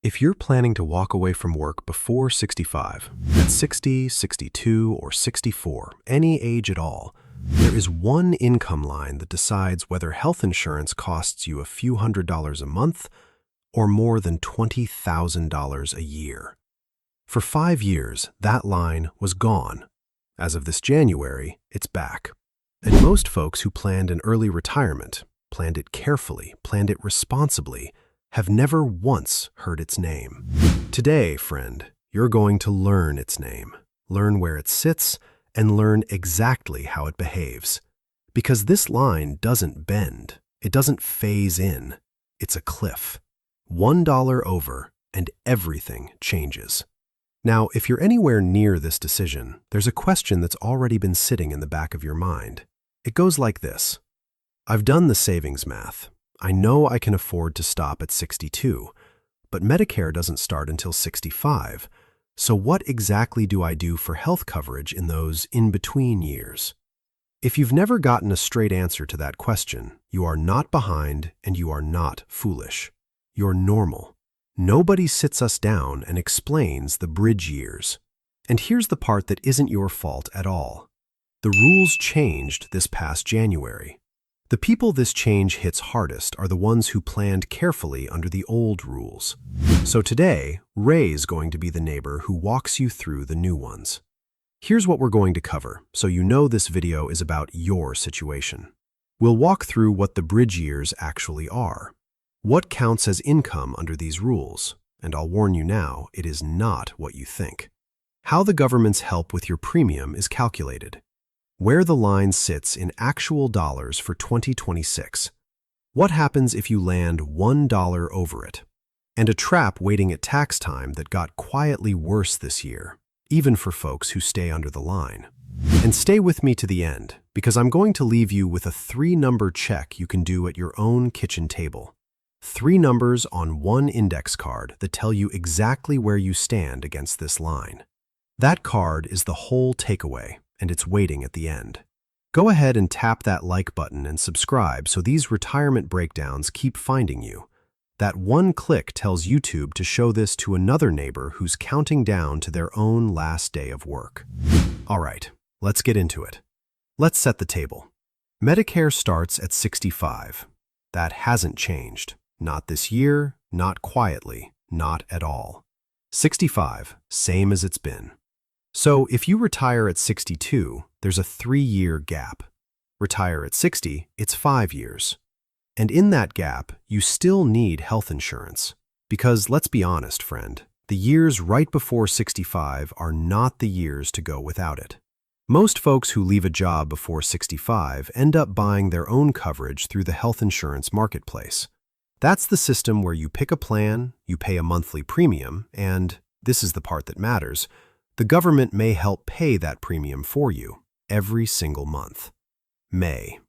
If you're planning to walk away from work before 65, at 60, 62, or 64, any age at all, there is one income line that decides whether health insurance costs you a few $100s a month or more than $20,000 a year. For 5 years, that line was gone. As of this January, it's back. And most folks who planned an early retirement, planned it carefully, planned it responsibly, have never once heard its name. Today, friend, you're going to learn its name, learn where it sits, and learn exactly how it behaves. Because this line doesn't bend, it doesn't phase in, it's a cliff. $1 over, and everything changes. Now, if you're anywhere near this decision, there's a question that's already been sitting in the back of your mind. It goes like this. I've done the savings math. I know I can afford to stop at 62, but Medicare doesn't start until 65. So what exactly do I do for health coverage in those in-between years? If you've never gotten a straight answer to that question, you are not behind and you are not foolish. You're normal. Nobody sits us down and explains the bridge years. And here's the part that isn't your fault at all. The rules changed this past January. The people this change hits hardest are the ones who planned carefully under the old rules. So today, Ray's going to be the neighbor who walks you through the new ones. Here's what we're going to cover, so you know this video is about your situation. We'll walk through what the bridge years actually are. What counts as income under these rules? And I'll warn you now, it is not what you think. How the government's help with your premium is calculated. Where the line sits in actual dollars for 2026. What happens if you land $1 over it? And a trap waiting at tax time that got quietly worse this year, even for folks who stay under the line. And stay with me to the end, because I'm going to leave you with a 3-number check you can do at your own kitchen table. 3 numbers on one index card that tell you exactly where you stand against this line. That card is the whole takeaway, and it's waiting at the end. Go ahead and tap that like button and subscribe so these retirement breakdowns keep finding you. That one click tells YouTube to show this to another neighbor who's counting down to their own last day of work. All right, let's get into it. Let's set the table. Medicare starts at 65. That hasn't changed. Not this year, not quietly, not at all. 65, same as it's been. So if you retire at 62, there's a 3-year gap. Retire at 60, it's 5 years. And in that gap, you still need health insurance. Because let's be honest, friend, the years right before 65 are not the years to go without it. Most folks who leave a job before 65 end up buying their own coverage through the health insurance marketplace. That's the system where you pick a plan, you pay a monthly premium, and, this is the part that matters, the government may help pay that premium for you every single month. May.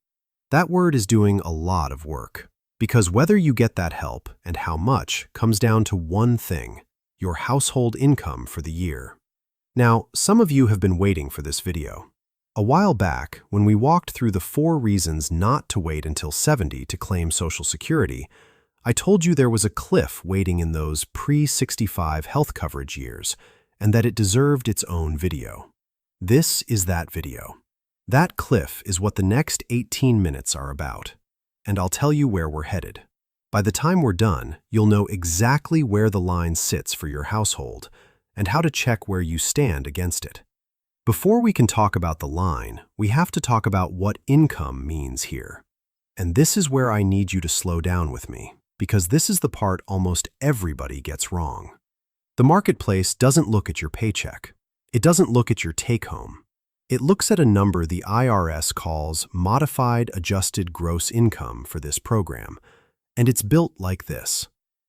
That word is doing a lot of work, because whether you get that help and how much comes down to one thing, your household income for the year. Now, some of you have been waiting for this video. A while back, when we walked through the 4 reasons not to wait until 70 to claim Social Security, I told you there was a cliff waiting in those pre-65 health coverage years, and that it deserved its own video. This is that video. That cliff is what the next 18 minutes are about, and I'll tell you where we're headed. By the time we're done, you'll know exactly where the line sits for your household and how to check where you stand against it. Before we can talk about the line, we have to talk about what income means here. And this is where I need you to slow down with me, because this is the part almost everybody gets wrong. The marketplace doesn't look at your paycheck. It doesn't look at your take-home. It looks at a number the IRS calls Modified Adjusted Gross Income for this program, and it's built like this.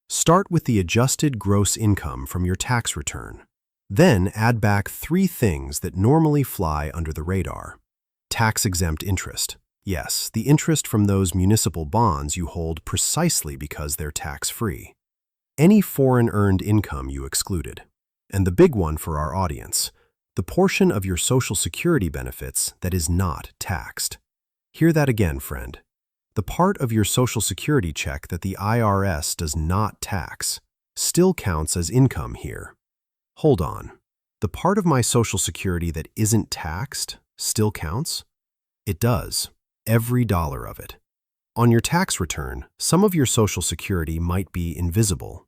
Start with the adjusted gross income from your tax return. Then add back 3 things that normally fly under the radar. Tax-exempt interest. Yes, the interest from those municipal bonds you hold precisely because they're tax-free. Any foreign earned income you excluded. And the big one for our audience, the portion of your Social Security benefits that is not taxed. Hear that again, friend. The part of your Social Security check that the IRS does not tax. still counts as income here. Hold on. The part of my Social Security that isn't taxed still counts? It does. Every dollar of it. On your tax return, some of your Social Security might be invisible.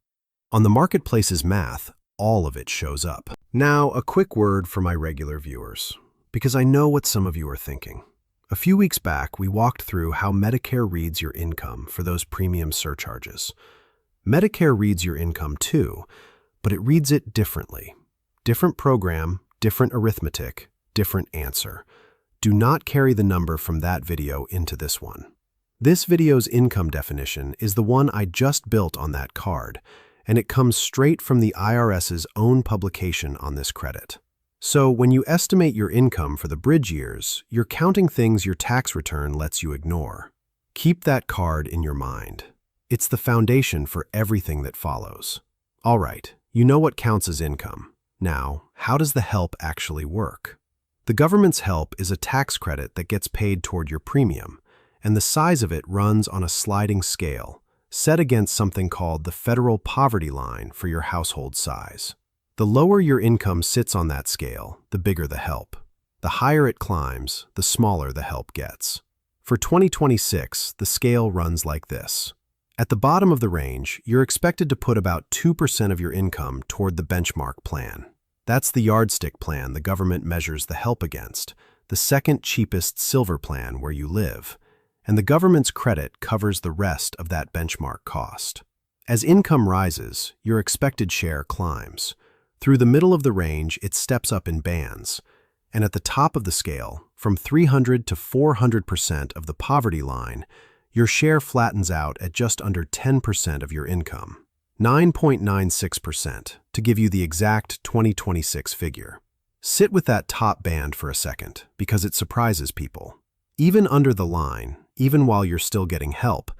On the marketplace's math, all of it shows up. Now, a quick word for my regular viewers, because I know what some of you are thinking. A few weeks back, we walked through how Medicare reads your income for those premium surcharges. Medicare reads your income too, but it reads it differently. Different program, different arithmetic, different answer. Do not carry the number from that video into this one. This video's income definition is the one I just built on that card, and it comes straight from the IRS's own publication on this credit. So when you estimate your income for the bridge years, you're counting things your tax return lets you ignore. Keep that card in your mind. It's the foundation for everything that follows. All right, you know what counts as income. Now, how does the help actually work? The government's help is a tax credit that gets paid toward your premium, and the size of it runs on a sliding scale, set against something called the federal poverty line for your household size. The lower your income sits on that scale, the bigger the help. The higher it climbs, the smaller the help gets. For 2026, the scale runs like this. At the bottom of the range, you're expected to put about 2% of your income toward the benchmark plan. That's the yardstick plan the government measures the help against, the second cheapest silver plan where you live, and the government's credit covers the rest of that benchmark cost. As income rises, your expected share climbs. Through the middle of the range, it steps up in bands, and at the top of the scale, from 300 to 400% of the poverty line, your share flattens out at just under 10% of your income. 9.96%, to give you the exact 2026 figure. Sit with that top band for a second, because it surprises people. Even under the line, even while you're still getting help,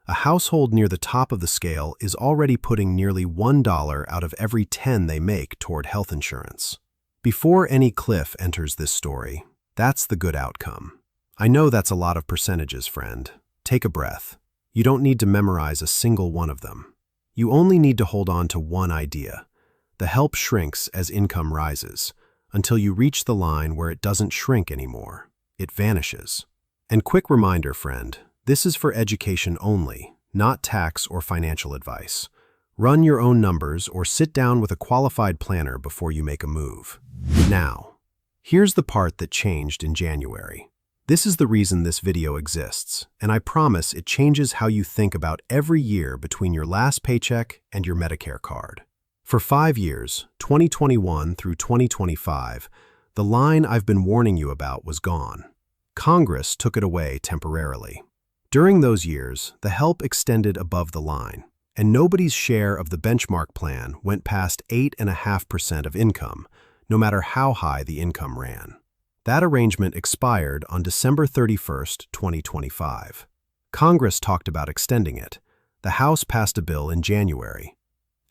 a household near the top of the scale is already putting nearly $1 out of every 10 they make toward health insurance. Before any cliff enters this story, that's the good outcome. I know that's a lot of percentages, friend. Take a breath. You don't need to memorize a single one of them. You only need to hold on to one idea. The help shrinks as income rises, until you reach the line where it doesn't shrink anymore. It vanishes. And quick reminder, friend, this is for education only, not tax or financial advice. Run your own numbers or sit down with a qualified planner before you make a move. Now, here's the part that changed in January. This is the reason this video exists, and I promise it changes how you think about every year between your last paycheck and your Medicare card. For 5 years, 2021 through 2025, the line I've been warning you about was gone. Congress took it away temporarily. During those years, the help extended above the line, and nobody's share of the benchmark plan went past 8.5% of income, no matter how high the income ran. That arrangement expired on December 31st, 2025. Congress talked about extending it. The House passed a bill in January.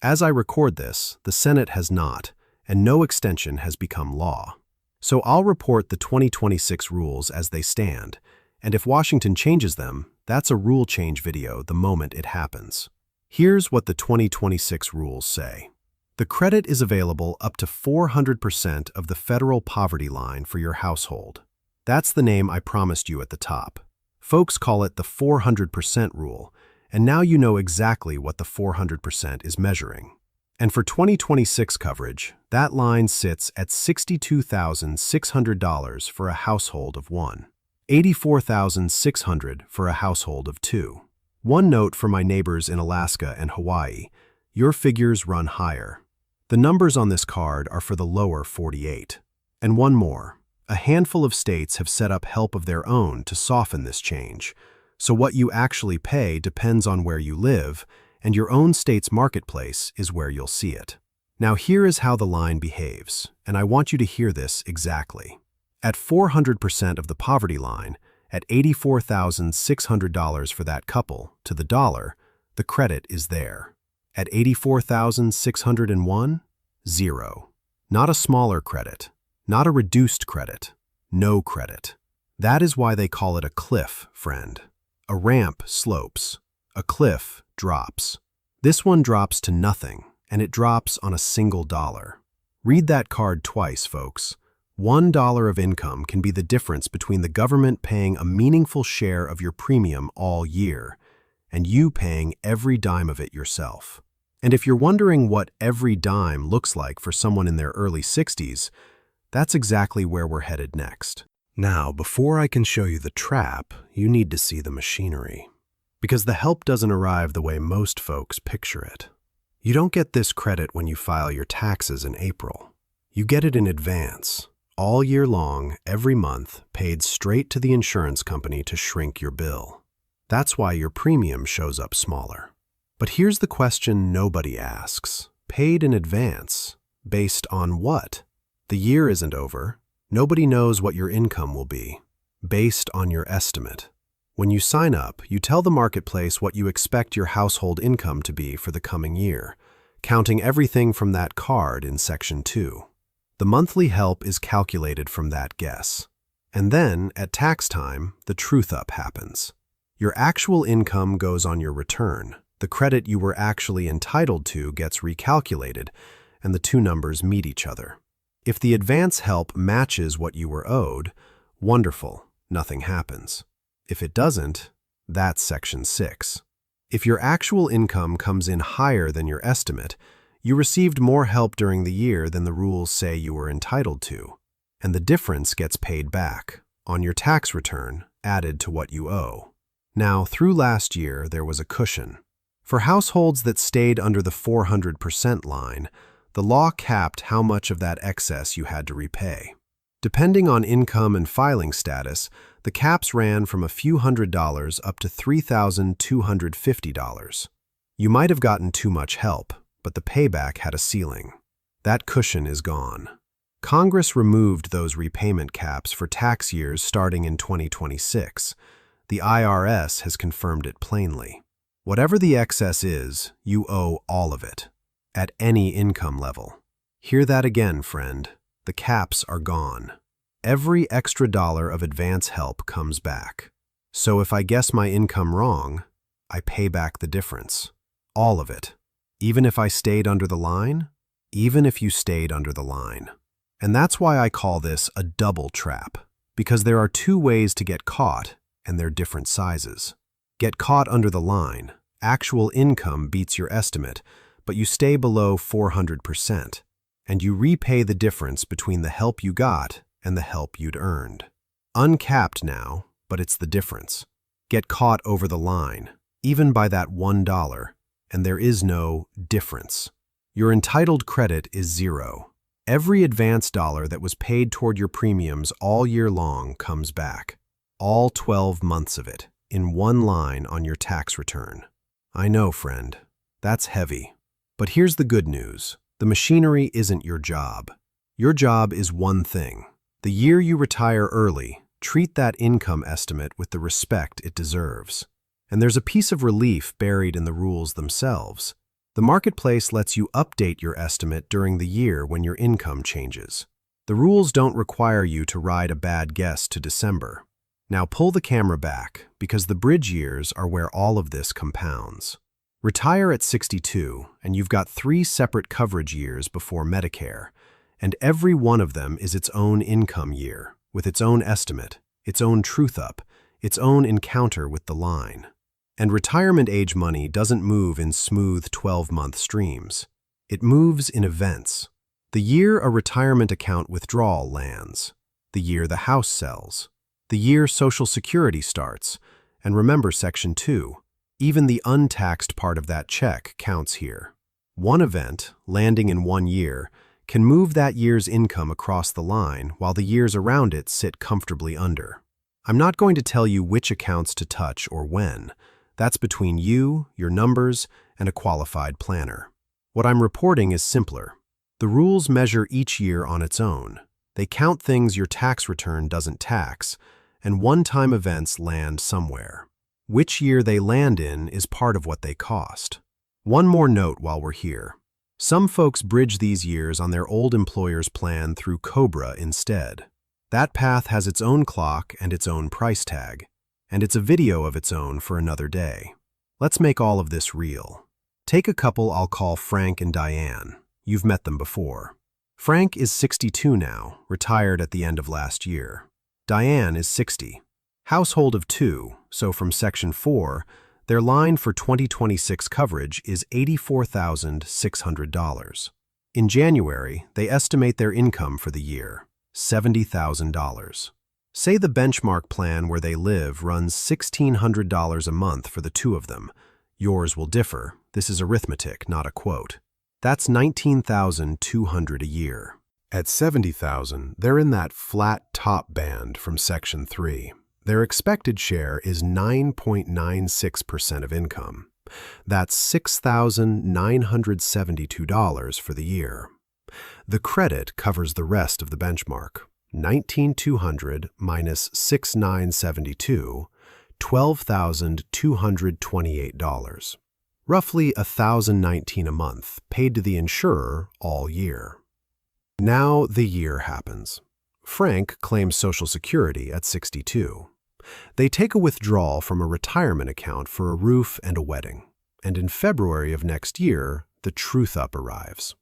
As I record this, the Senate has not, and no extension has become law. So I'll report the 2026 rules as they stand, and if Washington changes them, that's a rule change video the moment it happens. Here's what the 2026 rules say. The credit is available up to 400% of the federal poverty line for your household. That's the name I promised you at the top. Folks call it the 400% rule, and now you know exactly what the 400% is measuring. And for 2026 coverage, that line sits at $62,600 for a household of one, $84,600 for a household of two. One note for my neighbors in Alaska and Hawaii, your figures run higher. The numbers on this card are for the lower 48. And one more, a handful of states have set up help of their own to soften this change. So what you actually pay depends on where you live, and your own state's marketplace is where you'll see it. Now here is how the line behaves, and I want you to hear this exactly. At 400% of the poverty line, at $84,600 for that couple, to the dollar, the credit is there. At $84,601, zero. Not a smaller credit, not a reduced credit, no credit. That is why they call it a cliff, friend. A ramp slopes, a cliff drops. This one drops to nothing, and it drops on a single dollar. Read that card twice, folks. $1 of income can be the difference between the government paying a meaningful share of your premium all year and you paying every dime of it yourself. And if you're wondering what every dime looks like for someone in their early 60s, that's exactly where we're headed next. Now, before I can show you the trap, you need to see the machinery. Because the help doesn't arrive the way most folks picture it. You don't get this credit when you file your taxes in April. You get it in advance, all year long, every month, paid straight to the insurance company to shrink your bill. That's why your premium shows up smaller. But here's the question nobody asks. Paid in advance, based on what? The year isn't over. Nobody knows what your income will be, based on your estimate. When you sign up, you tell the marketplace what you expect your household income to be for the coming year, counting everything from that card in Section 2. The monthly help is calculated from that guess. And then, at tax time, the truth-up happens. Your actual income goes on your return. The credit you were actually entitled to gets recalculated, and the two numbers meet each other. If the advance help matches what you were owed, wonderful, nothing happens. If it doesn't, that's Section 6. If your actual income comes in higher than your estimate, you received more help during the year than the rules say you were entitled to, and the difference gets paid back, on your tax return, added to what you owe. Now, through last year, there was a cushion. For households that stayed under the 400% line, the law capped how much of that excess you had to repay. Depending on income and filing status, the caps ran from a few $100s up to $3,250. You might have gotten too much help, but the payback had a ceiling. That cushion is gone. Congress removed those repayment caps for tax years starting in 2026. The IRS has confirmed it plainly. Whatever the excess is, you owe all of it, at any income level. Hear that again, friend. The caps are gone. Every extra dollar of advance help comes back. So if I guess my income wrong, I pay back the difference. All of it. Even if I stayed under the line? Even if you stayed under the line. And that's why I call this a double trap, because there are two ways to get caught, and they're different sizes. Get caught under the line. Actual income beats your estimate, but you stay below 400%, and you repay the difference between the help you got and the help you'd earned. Uncapped now, but it's the difference. Get caught over the line, even by that $1, and there is no difference. Your entitled credit is zero. Every advance dollar that was paid toward your premiums all year long comes back. All 12 months of it, in one line on your tax return. I know, friend, that's heavy. But here's the good news. The machinery isn't your job. Your job is one thing. The year you retire early, treat that income estimate with the respect it deserves. And there's a piece of relief buried in the rules themselves. The marketplace lets you update your estimate during the year when your income changes. The rules don't require you to ride a bad guess to December. Now pull the camera back, because the bridge years are where all of this compounds. Retire at 62, and you've got 3 separate coverage years before Medicare, and every one of them is its own income year, with its own estimate, its own truth-up, its own encounter with the line. And retirement age money doesn't move in smooth 12-month streams. It moves in events. The year a retirement account withdrawal lands, the year the house sells, the year Social Security starts, and remember Section 2, even the untaxed part of that check counts here. One event, landing in one year, can move that year's income across the line while the years around it sit comfortably under. I'm not going to tell you which accounts to touch or when. That's between you, your numbers, and a qualified planner. What I'm reporting is simpler. The rules measure each year on its own. They count things your tax return doesn't tax, and one-time events land somewhere. Which year they land in is part of what they cost. One more note while we're here. Some folks bridge these years on their old employer's plan through COBRA instead. That path has its own clock and its own price tag, and it's a video of its own for another day. Let's make all of this real. Take a couple I'll call Frank and Diane. You've met them before. Frank is 62 now, retired at the end of last year. Diane is 60. Household of 2, so from Section 4, their line for 2026 coverage is $84,600. In January, they estimate their income for the year, $70,000. Say the benchmark plan where they live runs $1,600 a month for the two of them. Yours will differ. This is arithmetic, not a quote. That's $19,200 a year. At $70,000, they're in that flat top band from Section 3. Their expected share is 9.96% of income. That's $6,972 for the year. The credit covers the rest of the benchmark. $19,200 minus $6,972, $12,228. Roughly $1,019 a month, paid to the insurer all year. Now the year happens. Frank claims Social Security at 62. They take a withdrawal from a retirement account for a roof and a wedding. And in February of next year, the truth-up arrives.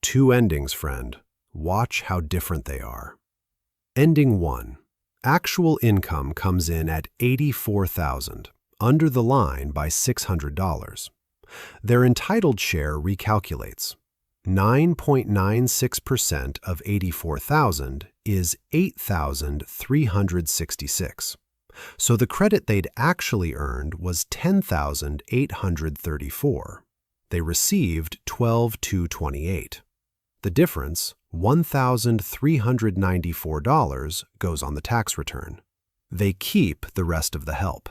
Two endings, friend. Watch how different they are. Ending 1. Actual income comes in at $84,000, under the line by $600. Their entitled share recalculates. 9.96% of $84,000 is $8,366. So the credit they'd actually earned was $10,834. They received $12,228. The difference, $1,394, goes on the tax return. They keep the rest of the help.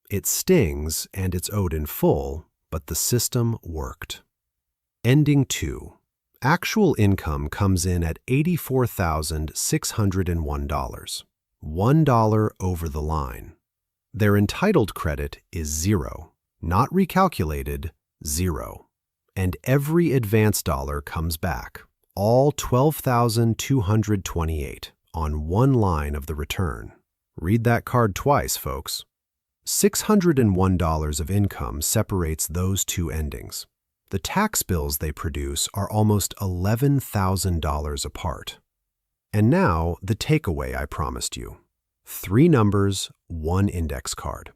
It stings and it's owed in full, but the system worked. Ending 2. Actual income comes in at $84,601. $1 over the line. Their entitled credit is 0, not recalculated, 0. And every advance dollar comes back, all $12,228 on one line of the return. Read that card twice, folks. $601 of income separates those two endings. The tax bills they produce are almost $11,000 apart. And now, the takeaway I promised you. 3 numbers, 1 index card.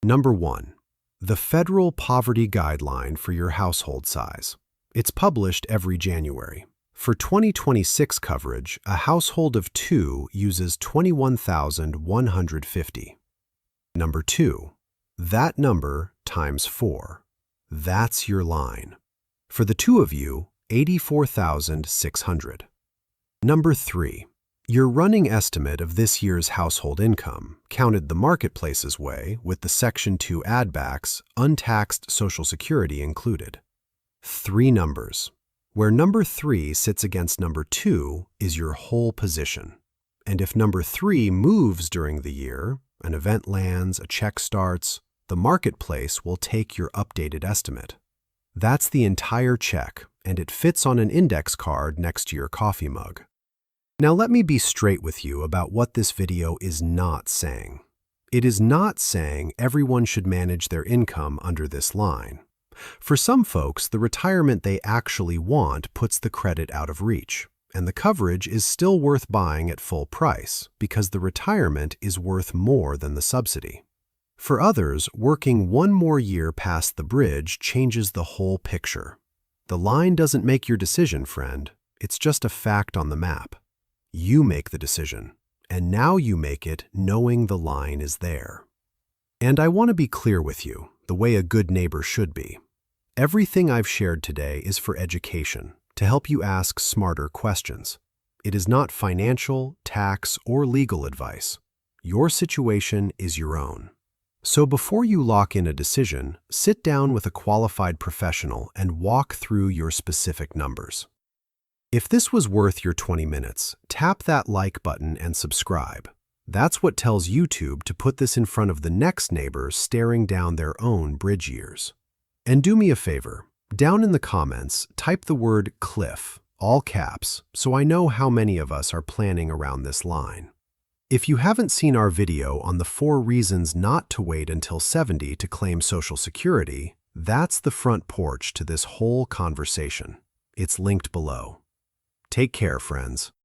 Number 1. The Federal Poverty Guideline for your household size. It's published every January. For 2026 coverage, a household of 2 uses $21,150. Number 2. That number times 4. That's your line. For the two of you, $84,600. Number 3. Your running estimate of this year's household income, counted the marketplace's way with the Section 2 add-backs, untaxed Social Security included. 3 numbers. Where number 3 sits against number 2 is your whole position. And if number 3 moves during the year, an event lands, a check starts, the marketplace will take your updated estimate. That's the entire check, and it fits on an index card next to your coffee mug. Now let me be straight with you about what this video is not saying. It is not saying everyone should manage their income under this line. For some folks, the retirement they actually want puts the credit out of reach, and the coverage is still worth buying at full price because the retirement is worth more than the subsidy. For others, working one more year past the bridge changes the whole picture. The line doesn't make your decision, friend. It's just a fact on the map. You make the decision, and now you make it knowing the line is there. And I want to be clear with you, the way a good neighbor should be. Everything I've shared today is for education, to help you ask smarter questions. It is not financial, tax, or legal advice. Your situation is your own. So before you lock in a decision, sit down with a qualified professional and walk through your specific numbers. If this was worth your 20 minutes, tap that like button and subscribe. That's what tells YouTube to put this in front of the next neighbor staring down their own bridge years. And do me a favor, down in the comments, type the word cliff, all caps, so I know how many of us are planning around this line. If you haven't seen our video on the 4 reasons not to wait until 70 to claim Social Security, That's the front porch to this whole conversation. It's linked below. Take care, friends.